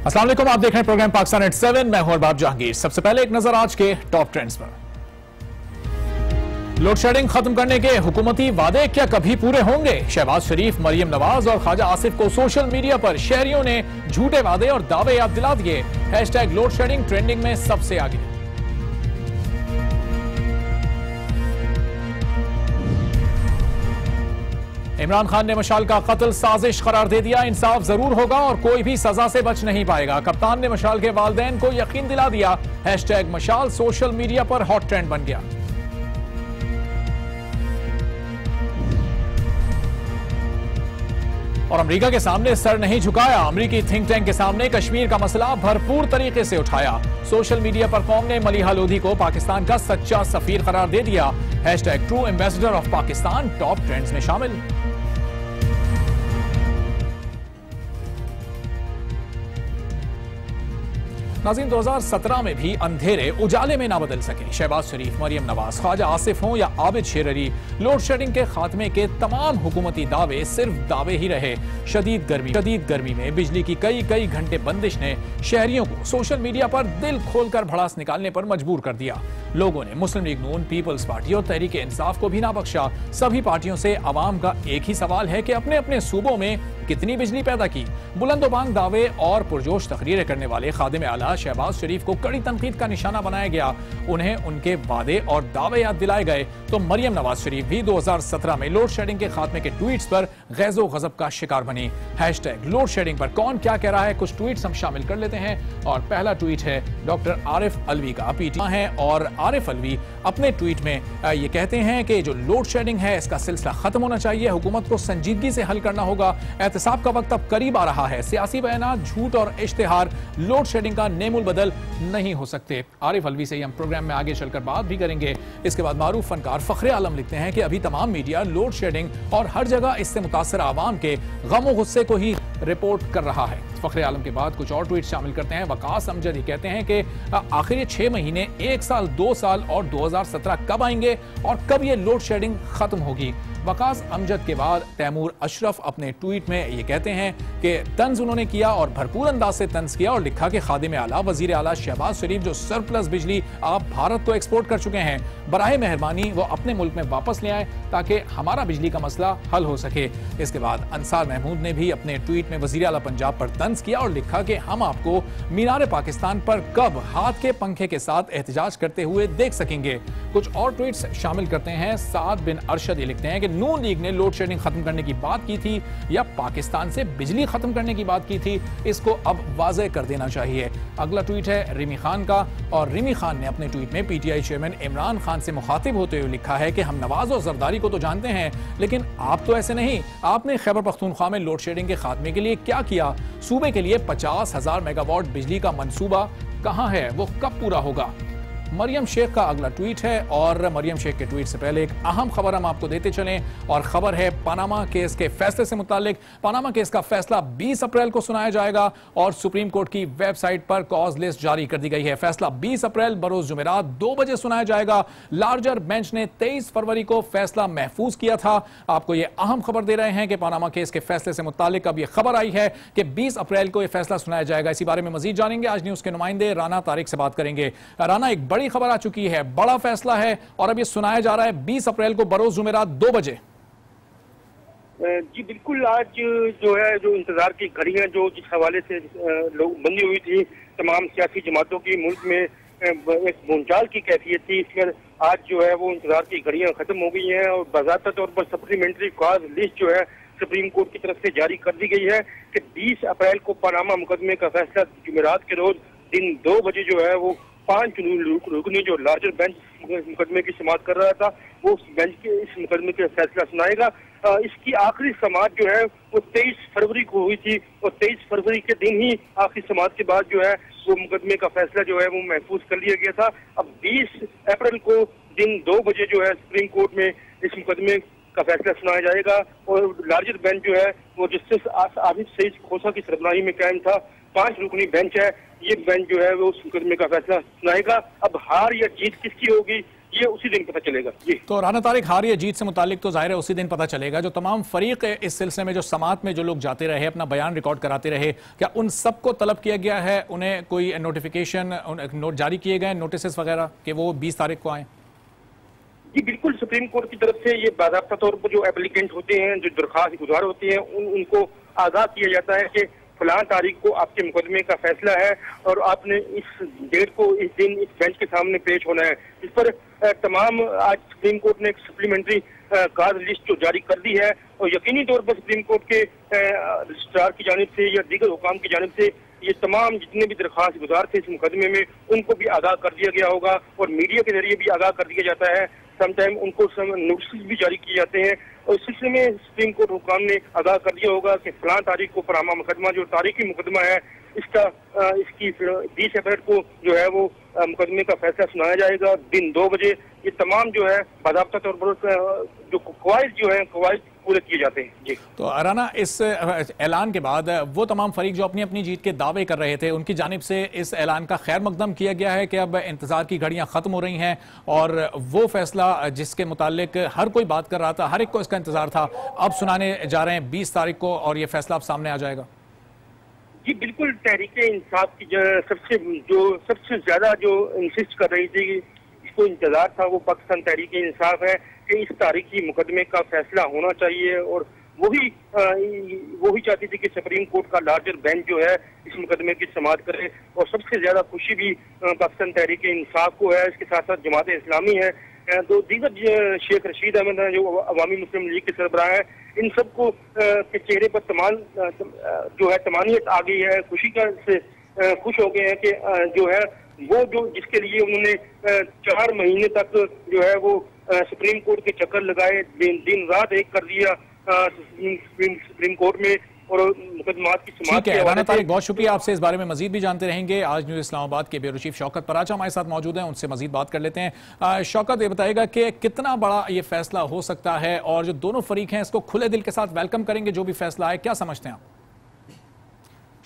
अस्सलाम वालेकुम, आप देख रहे हैं प्रोग्राम पाकिस्तान एट 7। मैं हूं अरबाब जहांगीर। सबसे पहले एक नजर आज के टॉप ट्रेंड्स पर। लोड शेडिंग खत्म करने के हुकूमती वादे क्या कभी पूरे होंगे? शहबाज शरीफ, मरियम नवाज और ख्वाजा आसिफ को सोशल मीडिया पर शहरियों ने झूठे वादे और दावे याद दिला दिए। हैशटैग लोड शेडिंग ट्रेंडिंग में सबसे आगे। इमरान खान ने मशाल का कत्ल साजिश करार दे दिया। इंसाफ जरूर होगा और कोई भी सजा से बच नहीं पाएगा। कप्तान ने मशाल के वालिदैन को यकीन दिला दिया। हैशटैग मशाल सोशल मीडिया पर हॉट ट्रेंड बन गया। और अमेरिका के सामने सर नहीं झुकाया। अमेरिकी थिंक टैंक के सामने कश्मीर का मसला भरपूर तरीके से उठाया। सोशल मीडिया पर कौम ने मलिहा लोधी को पाकिस्तान का सच्चा सफीर करार दे दिया। Hashtag true ambassador of Pakistan top trends में शामिल। नाज़रीन, 2017 में भी अंधेरे उजाले में ना बदल सके। शहबाज शरीफ, मरियम नवाज, ख्वाजा आसिफ हों या आबिद शेर अली, लोड शेडिंग के खात्मे के तमाम हुकूमती दावे सिर्फ दावे ही रहे। शदीद गर्मी में बिजली की कई घंटे बंदिश ने शहरियों को सोशल मीडिया पर दिल खोलकर भड़ास निकालने पर मजबूर कर दिया। लोगों ने मुस्लिम लीग नून, पीपल्स पार्टी और तहरीक इंसाफ को भी ना बख्शा। सभी पार्टियों से अवाम का एक ही सवाल है कि अपने अपने सूबों में कितनी बिजली पैदा की। बुलंदोबांग दावे और पुरजोश तकरीरें करने वाले खादिम आला शहबाज शरीफ को कड़ी तनकीद का निशाना बनाया गया। उन्हें उनके वादे और दावे याद दिलाए गए तो मरियम नवाज शरीफ भी 2017 में लोड शेडिंग के खात्मे के ट्वीट्स पर गैज़ो गज़ब का शिकार बनी। हैशटैग लोड शेडिंग पर कौन क्या कह रहा है, कुछ ट्वीट्स हम शामिल कर लेते हैं। और पहला ट्वीट है डॉक्टर आरिफ अलवी का, पीटीआई है, और आरिफ अलवी अपने ट्वीट में ये कहते हैं कि जो लोड शेडिंग है इसका सिलसिला खत्म होना चाहिए। हुकूमत को संजीदगी से हल करना होगा। एहतसाब का वक्त अब करीब आ रहा है। सियासी बयानात, झूठ और इश्तिहार लोड शेडिंग का नेमुल बदल नहीं हो सकते। आरिफ अलवी से ही हम प्रोग्राम में आगे चलकर बात भी करेंगे। इसके बाद मारूफ फनकार फखरे आलम लिखते हैं कि अभी तमाम मीडिया लोड शेडिंग और हर जगह इससे मुतासर आवाम के गम और गुस्से को ही रिपोर्ट कर रहा है। फखरे आलम के बाद कुछ और ट्वीट शामिल करते हैं। वकास अमजद ये कहते हैं कि आखिर ये 6 महीने, 1 साल, 2 साल और 2017 कब आएंगे और कब ये लोड शेडिंग खत्म होगी? वकास अमजद के बाद तैमूर अशरफ अपने ट्वीट में ये कहते हैं कि तंज उन्होंने किया और भरपूर अंदाज से तंज किया और लिखा कि खादिम आला वजीर आला शहबाज शरीफ जो सरप्लस बिजली आप भारत को एक्सपोर्ट कर चुके हैं, बराए मेहरबानी वो अपने मुल्क में वापस ले आए ताकि हमारा बिजली का मसला हल हो सके। इसके बाद अंसार महमूद ने भी अपने ट्वीट में वजीर आला पंजाब पर तंज किया और लिखा कि हम आपको मीनार पाकिस्तान पर कब हाथ के पंखे के साथ एहतजाज करते हुए देख सकेंगे। कुछ और ट्वीट्स शामिल करते हैं। साद बिन अरशद ये लिखते हैं कि नून लीग ने लोड शेडिंग खत्म करने की बात की थी या पाकिस्तान से बिजली खत्म करने की बात की थी, इसको अब वाज़ेह कर देना चाहिए। अगला ट्वीट है रिमी खान का, और रिमी खान ने अपने ट्वीट में पीटीआई चेयरमैन इमरान खान से मुखातिब होते हुए लिखा है कि हम नवाज और जरदारी को तो जानते हैं, लेकिन आप तो ऐसे नहीं। आपने खैबर पख्तूनख्वा में लोड शेडिंग के खात्मे के लिए क्या किया? सूबे के लिए 50,000 मेगावाट बिजली का मंसूबा कहां है? वो कब पूरा होगा? मरियम शेख का अगला ट्वीट है, और मरियम शेख के ट्वीट से पहले एक अहम खबर हम आपको देते चलें, और खबर है पनामा केस के फैसले से मुतालिक। पनामा केस का फैसला 20 अप्रैल को सुनाया जाएगा और सुप्रीम कोर्ट की वेबसाइट पर कॉज लिस्ट जारी कर दी गई है। फैसला 20 अप्रैल बरोज जुमेरात 2 बजे सुनाया जाएगा। लार्जर बेंच ने 23 फरवरी को फैसला महफूज किया था। आपको ये अहम खबर दे रहे हैं कि पनामा केस के फैसले से मुतालिक अब यह खबर आई है कि 20 अप्रैल को यह फैसला सुनाया जाएगा। इसी बारे में मजीद जानेंगे। आज न्यूज के नुमाइंदे राना तारिक से बात करेंगे। राना, एक बड़ी खबर आ चुकी है, बड़ा फैसला है और अब ये सुनाया जा रहा है 20 अप्रैल को बरोज जुमेरात 2 बजे। जी बिल्कुल, आज जो है जो इंतजार की घड़ियां जो जिस हवाले से लोग बंदी हुई थी, तमाम सियासी जमातों की मुल्क में एक भूचाल की कैफियत थी, इसमें आज जो है वो इंतजार की घड़ियां खत्म हो गई हैं और बाज़ाब्ता तौर पर सप्लीमेंट्री कॉज लिस्ट जो है सुप्रीम कोर्ट की तरफ से जारी कर दी गई है कि 20 अप्रैल को पनामा मुकदमे का फैसला जुमेरात के रोज दिन 2 बजे जो है वो 5 रुकनी जो लार्जर बेंच मुकदमे की समाअत कर रहा था, वो उस बेंच के इस मुकदमे का फैसला सुनाएगा। इसकी आखिरी समाअत जो है वो 23 फरवरी को हुई थी और 23 फरवरी के दिन ही आखिरी समाअत के बाद जो है वो मुकदमे का फैसला जो है वो महफूज कर लिया गया था। अब 20 अप्रैल को दिन 2 बजे जो है सुप्रीम कोर्ट में इस मुकदमे का फैसला सुनाया जाएगा और लार्जर बेंच जो है वो जस्टिस आबिद सईद खोसा की सरबराही में कायम था। 5 रुकनी बेंच है, ये बेंच जो है वो उस मुकदमे का फैसला सुनाएगा। अब हार या जीत किसकी होगी ये उसी दिन पता चलेगा। जी तो राना तारिक, हार या जीत से मुतालिक तो जाहिर है उसी दिन पता चलेगा। जो तमाम फरीक इस सिलसिले में जो समात में जो लोग जाते रहे, अपना बयान रिकॉर्ड कराते रहे, क्या उन सबको तलब किया गया है, उन्हें कोई नोटिफिकेशन नोट जारी किए गए, नोटिस वगैरह कि वो 20 तारीख को आए? जी बिल्कुल, सुप्रीम कोर्ट की तरफ से ये बाकायदा तौर पर जो एप्लीकेंट होते हैं, जो दरख्वास्त गुजार होते हैं, उनको आगाह किया जाता है कि फलां तारीख को आपके मुकदमे का फैसला है और आपने इस डेट को, इस दिन इस बेंच के सामने पेश होना है। इस पर तमाम आज सुप्रीम कोर्ट ने एक सप्लीमेंट्री कार्ड लिस्ट जो जारी कर दी है और यकीनी तौर पर सुप्रीम कोर्ट के रजिस्ट्रार की जानिब से या दीगर हुकाम की जानिब से ये तमाम जितने भी दरख्वास्त गुजार थे इस मुकदमे में, उनको भी आगाह कर दिया गया होगा और मीडिया के जरिए भी आगाह कर दिया जाता है। समटाइम उनको नोटिस भी जारी किए जाते हैं और इस सिलसिले में सुप्रीम कोर्ट हुकाम ने आगाह कर दिया होगा कि फलां तारीख को फलाना मुकदमा, जो तारीखी मुकदमा है, इसकी 20 अप्रैल को जो है वो मुकदमे का फैसला सुनाया जाएगा दिन 2 बजे। ये तमाम जो है बाकायदा तौर पर जो कवायद जो है कवायद पूरे किए जाते हैं। जी तो राना, इस ऐलान के बाद वो तमाम फरीक जो अपनी अपनी जीत के दावे कर रहे थे, उनकी जानिब से इस ऐलान का खैर मकदम किया गया है कि अब इंतजार की घड़ियां खत्म हो रही हैं और वो फैसला जिसके मुतालिक हर कोई बात कर रहा था, हर एक को इसका इंतजार था, अब सुनाने जा रहे हैं 20 तारीख को और ये फैसला अब सामने आ जाएगा। जी बिल्कुल, तहरीके इंसाफ की सबसे ज्यादा जो इंसिस्ट कर रही थी, इसको इंतजार था, वो पाकिस्तान तहरीके इंसाफ है कि इस तारीखी मुकदमे का फैसला होना चाहिए और वही चाहती थी कि सुप्रीम कोर्ट का लार्जर बेंच जो है इस मुकदमे की समाअत करे और सबसे ज्यादा खुशी भी पाकिस्तान तहरीके इंसाफ को है। इसके साथ साथ जमात इस्लामी है, तो दीगर शेख रशीद अहमद जो अवामी मुस्लिम लीग के सरबराह है, इन सबको के चेहरे पर जो है तमानियत आ गई है, खुशी का से खुश हो गए हैं कि जो है वो जो जिसके लिए उन्होंने 4 महीने तक जो है वो सुप्रीम कोर्ट के चक्कर लगाए, दिन रात एक कर दिया सुप्रीम कोर्ट में और मुकदमात की समाअत। ठीक है राना तारिक, बहुत शुक्रिया, आपसे इस बारे में मजीद भी जानते रहेंगे। आज न्यूज़ इस्लामाबाद के ब्यूरो चीफ शौकत पराचा हमारे साथ मौजूद हैं, उनसे मजीद बात कर लेते हैं। शौकत, ये बताएगा कि कितना बड़ा ये फैसला हो सकता है और जो दोनों फरीक हैं इसको खुले दिल के साथ वेलकम करेंगे जो भी फैसला है, क्या समझते हैं आप?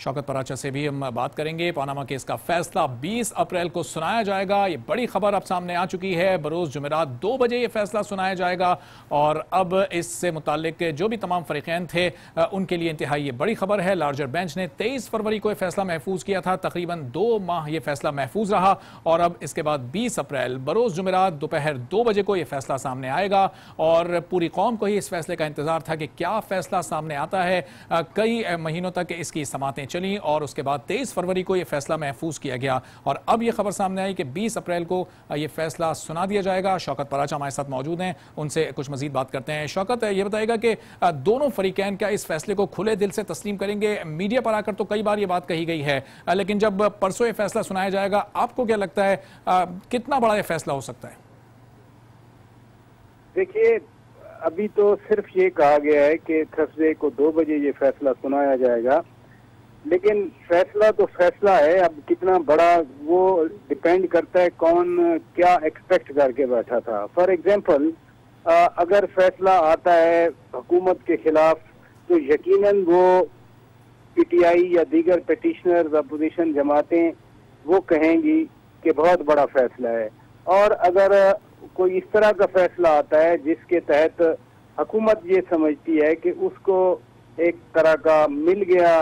शौकत पराचा से भी हम बात करेंगे। पानामा केस का फैसला 20 अप्रैल को सुनाया जाएगा, ये बड़ी खबर अब सामने आ चुकी है। बरोज जुमेरात 2 बजे ये फैसला सुनाया जाएगा और अब इससे मुतालिक जो भी तमाम फरीकैन थे उनके लिए इंतहाई ये बड़ी खबर है। लार्जर बेंच ने 23 फरवरी को यह फैसला महफूज किया था, तकरीबन 2 माह ये फैसला महफूज रहा और अब इसके बाद 20 अप्रैल बरोज जुमेरात दोपहर 2 बजे को यह फैसला सामने आएगा और पूरी कौम को ही इस फैसले का इंतजार था कि क्या फैसला सामने आता है। कई महीनों तक इसकी समातें चली और उसके बाद 23 फरवरी को यह फैसला महफूज किया गया और अब यह खबर सामने आई कि 20 अप्रैल को यह फैसला सुना दिया जाएगा। शौकत पराचा हमारे साथ मौजूद हैं, उनसे कुछ मजीद बात करते हैं। शौकत, यह बताएगा कि दोनों फरीकैन क्या इस फैसले को खुले दिल से तस्लीम करेंगे? मीडिया पर आकर तो कई बार यह बात कही गई है, लेकिन जब परसों यह फैसला सुनाया जाएगा, आपको क्या लगता है कितना बड़ा यह फैसला हो सकता है? देखिए, अभी तो सिर्फ ये कहा गया है कि थर्सडे को 2 बजे ये फैसला सुनाया जाएगा, लेकिन फैसला तो फैसला है। अब कितना बड़ा वो डिपेंड करता है कौन क्या एक्सपेक्ट करके बैठा था। फॉर एग्जांपल, अगर फैसला आता है हुकूमत के खिलाफ तो यकीनन वो पीटीआई या दीगर पिटिशनर्स, अपोजिशन जमातें वो कहेंगी कि बहुत बड़ा फैसला है। और अगर कोई इस तरह का फैसला आता है जिसके तहत हुकूमत ये समझती है कि उसको एक तरह का मिल गया,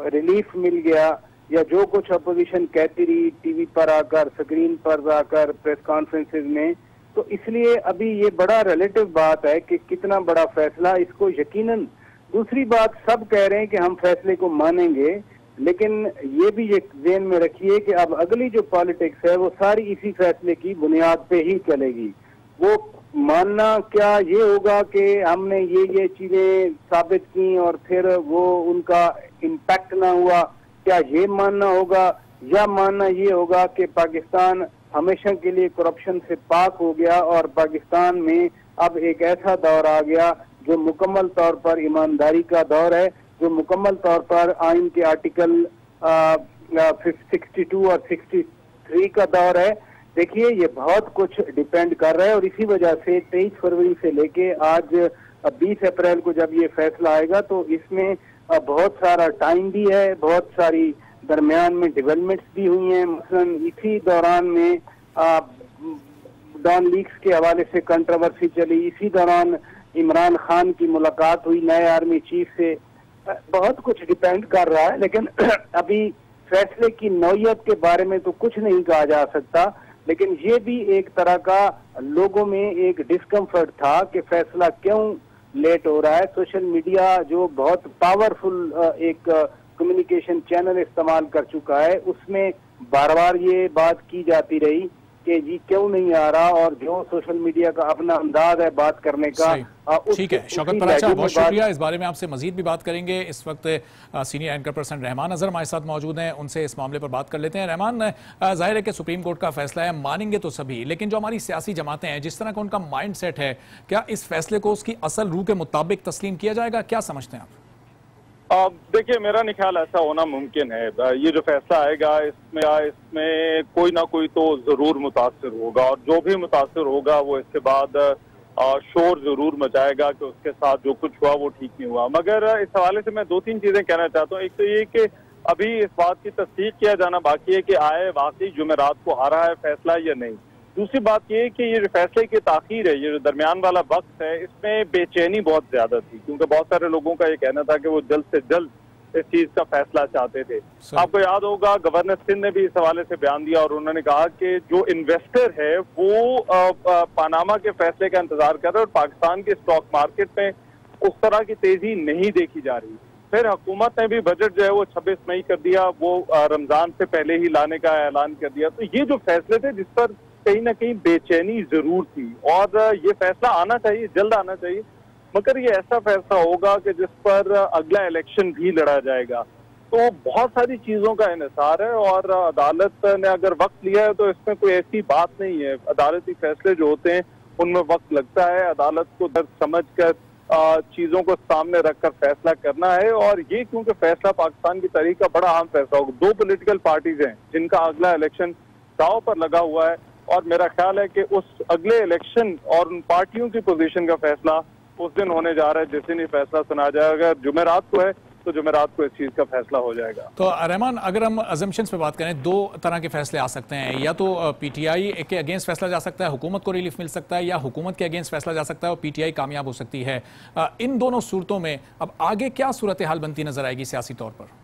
रिलीफ मिल गया, या जो कुछ अपोजिशन कहती रही टीवी पर आकर, स्क्रीन पर आकर, प्रेस कॉन्फ्रेंसेस में, तो इसलिए अभी ये बड़ा रिलेटिव बात है कि कितना बड़ा फैसला इसको यकीनन। दूसरी बात, सब कह रहे हैं कि हम फैसले को मानेंगे, लेकिन ये भी ये ध्यान में रखिए कि अब अगली जो पॉलिटिक्स है वो सारी इसी फैसले की बुनियाद पे ही चलेगी। वो मानना क्या ये होगा कि हमने ये चीजें साबित की और फिर वो उनका इम्पैक्ट ना हुआ, क्या ये मानना होगा, या मानना ये होगा कि पाकिस्तान हमेशा के लिए करप्शन से पाक हो गया और पाकिस्तान में अब एक ऐसा दौर आ गया जो मुकम्मल तौर पर ईमानदारी का दौर है, जो मुकम्मल तौर पर आइन के आर्टिकल 62 और 63 का दौर है। देखिए, ये बहुत कुछ डिपेंड कर रहा है और इसी वजह से 23 फरवरी से लेके आज 20 अप्रैल को जब ये फैसला आएगा तो इसमें बहुत सारा टाइम भी है, बहुत सारी दरमियान में डेवलपमेंट्स भी हुई हैं। मसलन इसी दौरान में डॉन लीक्स के हवाले से कंट्रोवर्सी चली, इसी दौरान इमरान खान की मुलाकात हुई नए आर्मी चीफ से, बहुत कुछ डिपेंड कर रहा है। लेकिन अभी फैसले की नौयत के बारे में तो कुछ नहीं कहा जा सकता, लेकिन ये भी एक तरह का लोगों में एक डिस्कम्फर्ट था कि फैसला क्यों लेट हो रहा है। सोशल मीडिया जो बहुत पावरफुल एक कम्युनिकेशन चैनल इस्तेमाल कर चुका है, उसमें बार बार ये बात की जाती रही कि जी क्यों नहीं आ रहा, और जो सोशल मीडिया का अपना अंदाज है बात करने का। ठीक है शौकत पराचा, बहुत शुक्रिया। इस बारे में आपसे मजीद भी बात करेंगे। इस वक्त senior anchor person Rahman Azhar हमारे साथ मौजूद हैं, उनसे इस मामले पर बात कर लेते हैं। रहमान, जाहिर है कि सुप्रीम कोर्ट का फैसला है, मानेंगे तो सभी, लेकिन जो हमारी सियासी जमातें हैं, जिस तरह का उनका माइंड सेट है, क्या इस फैसले को उसकी असल रूह के मुताबिक तस्लीम किया जाएगा? क्या समझते हैं आप? देखिए, मेरा नहीं ख्याल ऐसा होना मुमकिन है। ये जो फैसला आएगा इसमें कोई ना कोई तो जरूर मुतासिर होगा, और जो भी मुतासिर होगा वो इसके बाद शोर जरूर मचाएगा कि उसके साथ जो कुछ हुआ वो ठीक नहीं हुआ। मगर इस हवाले से मैं 2-3 चीजें कहना चाहता हूँ। एक तो ये कि अभी इस बात की तस्दीक किया जाना बाकी है कि आए वाकई जुमेरात को आ रहा है फैसला या नहीं। दूसरी बात ये कि ये जो फैसले की ताखीर है, ये जो दरमियान वाला वक्त है, इसमें बेचैनी बहुत ज्यादा थी, क्योंकि बहुत सारे लोगों का ये कहना था कि वो जल्द से जल्द इस चीज का फैसला चाहते थे। आपको याद होगा गवर्नर सिंध ने भी इस हवाले से बयान दिया, और उन्होंने कहा कि जो इन्वेस्टर है वो पनामा के फैसले का इंतजार कर रहे हैं, और पाकिस्तान के स्टॉक मार्केट में उस तरह की तेजी नहीं देखी जा रही। फिर हुकूमत ने भी बजट जो है वो 26 मई कर दिया, वो रमजान से पहले ही लाने का ऐलान कर दिया। तो ये जो फैसले थे जिस पर कहीं ना कहीं बेचैनी जरूर थी, और ये फैसला आना चाहिए, जल्द आना चाहिए, मगर ये ऐसा फैसला होगा कि जिस पर अगला इलेक्शन भी लड़ा जाएगा। तो बहुत सारी चीजों का इन्हिसार है, और अदालत ने अगर वक्त लिया है तो इसमें कोई ऐसी बात नहीं है। अदालती फैसले जो होते हैं उनमें वक्त लगता है, अदालत को दर्ज समझ कर चीजों को सामने रखकर फैसला करना है। और ये क्योंकि फैसला पाकिस्तान की तारीख का बड़ा अहम फैसला होगा। 2 पॉलिटिकल पार्टीज हैं जिनका अगला इलेक्शन दांव पर लगा हुआ है, और मेरा ख्याल है कि उस अगले इलेक्शन और उन पार्टियों की पोजीशन का फैसला उस दिन होने जा रहा है जिस दिन ये फैसला सुना जाएगा। जुमेरात को है तो जुमेरात को इस चीज का फैसला हो जाएगा। तो रहमान, अगर हम अजम्पशंस पे बात करें, 2 तरह के फैसले आ सकते हैं। या तो पीटीआई के अगेंस्ट फैसला जा सकता है, हुकूमत को रिलीफ मिल सकता है, या हुकूमत के अगेंस्ट फैसला जा सकता है और पीटीआई कामयाब हो सकती है। इन दोनों सूरतों में अब आगे क्या सूरत हाल बनती नजर आएगी सियासी तौर पर?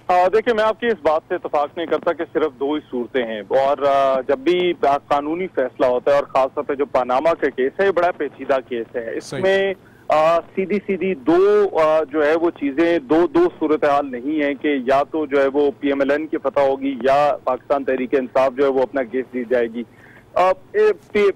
देखिए, मैं आपकी इस बात से इतफाक नहीं करता कि सिर्फ 2 ही सूरतें हैं, और जब भी कानूनी फैसला होता है, और खासतौर पे जो पनामा का केस है, ये बड़ा पेचीदा केस है। इसमें सीधी 2 जो है वो चीजें, दो सूरत हाल नहीं है कि या तो जो है वो PMLN की फतह होगी या पाकिस्तान तहरीक इंसाफ जो है वो अपना केस जीत जाएगी।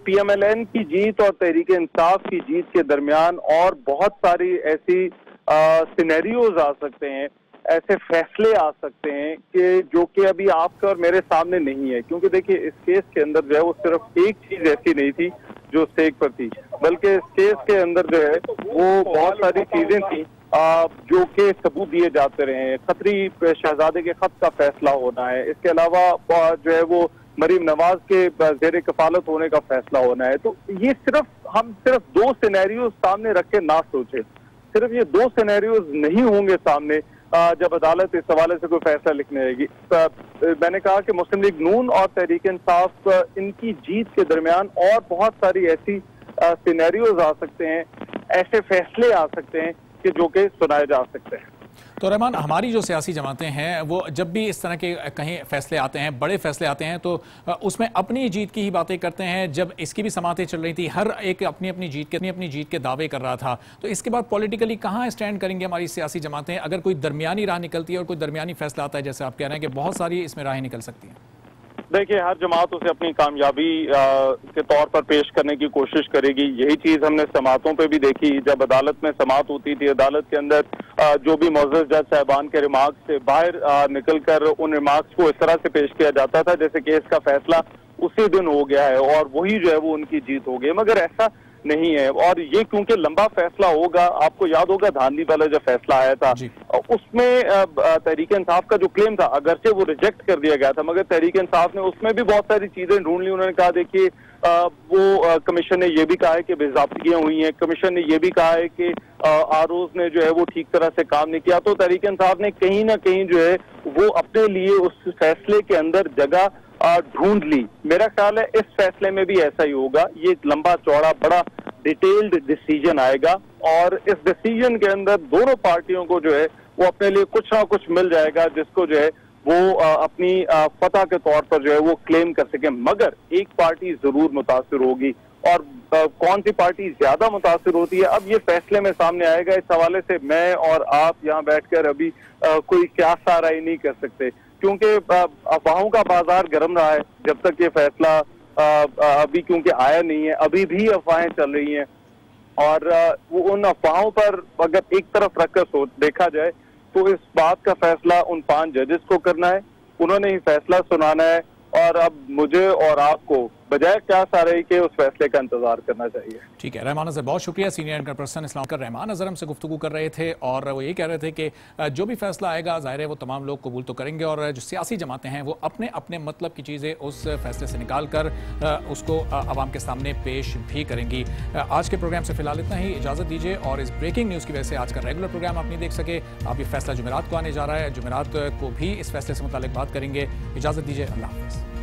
PMLN की जीत और तहरीक इंसाफ की जीत के दरमियान और बहुत सारी ऐसी सिनेरियोज आ सकते हैं, ऐसे फैसले आ सकते हैं कि जो कि अभी आपके और मेरे सामने नहीं है। क्योंकि देखिए, इस केस के अंदर जो है वो सिर्फ एक चीज ऐसी नहीं थी जो स्टेक पर थी, बल्कि इस केस के अंदर जो है वो बहुत सारी चीजें थी जो कि सबूत दिए जाते रहे। खत्री शहजादे के खत का फैसला होना है, इसके अलावा जो है वो मरीम नवाज के जेर कफालत होने का फैसला होना है। तो ये हम सिर्फ 2 सिनेरियो सामने रख के ना सोचे, सिर्फ ये 2 सिनेरियोज नहीं होंगे सामने जब अदालत इस हवाले से कोई फैसला लिखने आएगी। मैंने कहा कि मुस्लिम लीग नून और तहरीक इंसाफ इनकी जीत के दरमियान और बहुत सारी ऐसी सिनेरियोज आ सकते हैं, ऐसे फैसले आ सकते हैं कि जो कि सुनाए जा सकते हैं। तो रहमान, हमारी जो सियासी जमातें हैं वो जब भी इस तरह के कहीं फैसले आते हैं, बड़े फैसले आते हैं, तो उसमें अपनी जीत की ही बातें करते हैं। जब इसकी भी समातें चल रही थी, हर एक अपनी अपनी जीत के दावे कर रहा था, तो इसके बाद पॉलिटिकली कहाँ स्टैंड करेंगे हमारी सियासी जमातें अगर कोई दरमियानी राह निकलती है और कोई दरमियानी फैसला आता है? जैसे आप कह रहे हैं कि बहुत सारी इसमें राहें निकल सकती हैं। देखिए, हर जमात उसे अपनी कामयाबी के तौर पर पेश करने की कोशिश करेगी। यही चीज हमने समातों पे भी देखी। जब अदालत में समात होती थी, अदालत के अंदर जो भी मौजूद जज साहबान के रिमार्क्स से बाहर निकलकर उन रिमार्क्स को इस तरह से पेश किया जाता था जैसे केस का फैसला उसी दिन हो गया है और वही जो है वो उनकी जीत हो गई। मगर ऐसा नहीं है, और ये क्योंकि लंबा फैसला होगा। आपको याद होगा धांधली वाला जो फैसला आया था उसमें तहरीक इंसाफ का जो क्लेम था, अगरचे वो रिजेक्ट कर दिया गया था, मगर तहरीक इंसाफ ने उसमें भी बहुत सारी चीजें ढूंढ ली। उन्होंने कहा देखिए वो कमीशन ने ये भी कहा है कि बेज़ाब्तियां हुई हैं, कमीशन ने ये भी कहा है कि आरओज ने जो है वो ठीक तरह से काम नहीं किया। तो तहरीक इंसाफ ने कहीं ना कहीं जो है वो अपने लिए उस फैसले के अंदर जगह ढूंढ ली। मेरा ख्याल है इस फैसले में भी ऐसा ही होगा। ये लंबा चौड़ा बड़ा डिटेल्ड डिसीजन आएगा और इस डिसीजन के अंदर दोनों पार्टियों को जो है वो अपने लिए कुछ ना कुछ मिल जाएगा, जिसको जो है वो अपनी फतह के तौर पर जो है वो क्लेम कर सके। मगर एक पार्टी जरूर मुतासिर होगी और कौन सी पार्टी ज्यादा मुतासिर होती है अब ये फैसले में सामने आएगा। इस हवाले से मैं और आप यहाँ बैठकर अभी कोई क्या राय नहीं कर सकते, क्योंकि अफवाहों का बाजार गर्म रहा है जब तक ये फैसला अभी क्योंकि आया नहीं है। अभी भी अफवाहें चल रही हैं और वो उन अफवाहों पर अगर एक तरफ रखकर देखा जाए तो इस बात का फैसला उन 5 जजेस को करना है, उन्होंने ही फैसला सुनाना है और अब मुझे और आपको बजाय क्या सारे के उस फैसले का इंतजार करना चाहिए। ठीक है, रहमान अजहर बहुत शुक्रिया। सीनियर एंकर पर्सन इस्लाम कर रहमान अजहर हमसे गुफ्तगू कर रहे थे और वो ये कह रहे थे कि जो भी फैसला आएगा जाहिर है वो तमाम लोग कबूल तो करेंगे और जो सियासी जमातें हैं वो अपने अपने मतलब की चीज़ें उस फैसले से निकाल कर उसको आवाम के सामने पेश भी करेंगी। आज के प्रोग्राम से फिलहाल इतना ही, इजाज़त दीजिए। और इस ब्रेकिंग न्यूज़ की वजह से आज का रेगुलर प्रोग्राम आप नहीं देख सके, आप ये फैसला जुमेरात को आने जा रहा है, जुमेरात को भी इस फैसले से मुताल्लिक बात करेंगे। इजाज़त दीजिए, अल्लाह हाफ़िज़।